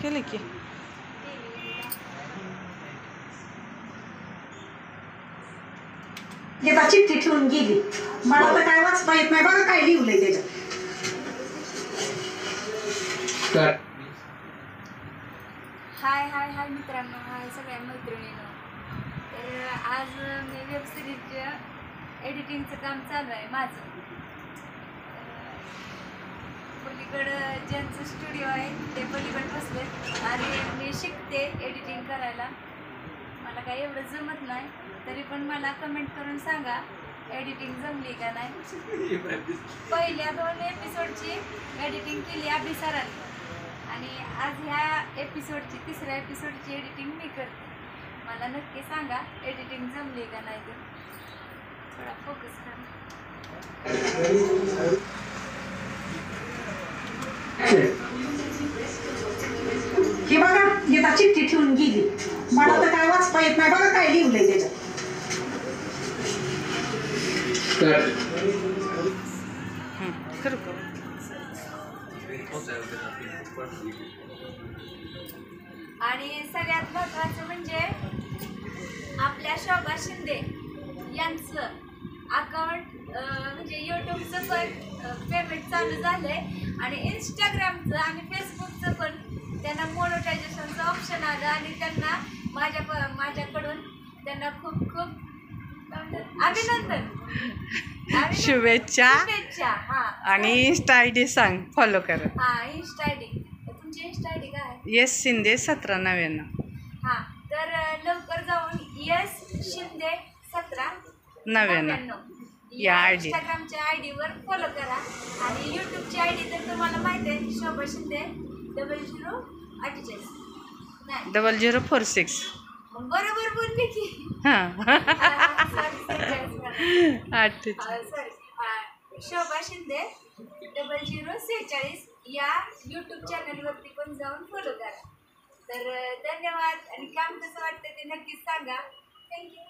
केलं की गीता चिठ्ठी ठेवून गेली. मला तर काय वाचता येत नाही बघा काय लिहिलंय त्याच्यात. हाय हाय हाय मित्रांनो, हाय सगळ्या मैत्रिणींनो. तर आज मी वेब सिरीजचं एडिटिंगचं काम चालू आहे माझं. पलीकडं ज्यांचं स्टुडिओ आहे ते पलीकडे बसले आणि मी शिकते एडिटिंग करायला. मला काही एवढं जमत नाही, तरी पण मला कमेंट करून सांगा एडिटिंग जमली का नाही. पहिल्या 2 एपिसोडची एडिटिंग केली अभिसरांनी आणि आज ह्या एपिसोडची 3ऱ्या एपिसोडची एडिटिंग मी करते. मला नक्की सांगा एडिटिंग जमली का नाही. तर थोडा फोकस करा. ही बघा गीता चिठ्ठी ठेवून गेली. मला तर काय वाचता येत नाही बघा काय लिहिलंय त्याच्यात. करू का आणि सगळ्यात महत्त्वाचं म्हणजे आपल्या शोभा शिंदे यांचं अकाउंट म्हणजे यूट्यूबचं पण पेमेंट चालू झालंय आणि इंस्टाग्रामचं आणि फेसबुकचं पण त्यांना मोनेटायझेशनचं ऑप्शन आलं आणि त्यांना माझ्याकडून त्यांना खूप खूप अभिनंदन, शुभेच्छा. हा. आणि इंस्टा ID सांग, फॉलो करा. हा, इंस्टा आयडी. तुमची इंस्टा आयडी काय आहे? येस शिंदे 1799. हा, तर लवकर जाऊन यस शिंदे 1799 या ID. इंस्टाग्रामच्या आयडीवर फॉलो करा आणि यूट्यूबची आयडी तर तुम्हाला माहिती आहे, शोभा शिंदे 0048 नाही 0046. बरोबर बोलली की. हां सॉरी, शोभा शिंदे 0046 या यूट्यूब चॅनलवरती पण जाऊन फॉलो करा. तर धन्यवाद आणि काम कसं वाटतं ते नक्कीच सांगा. थँक्यू.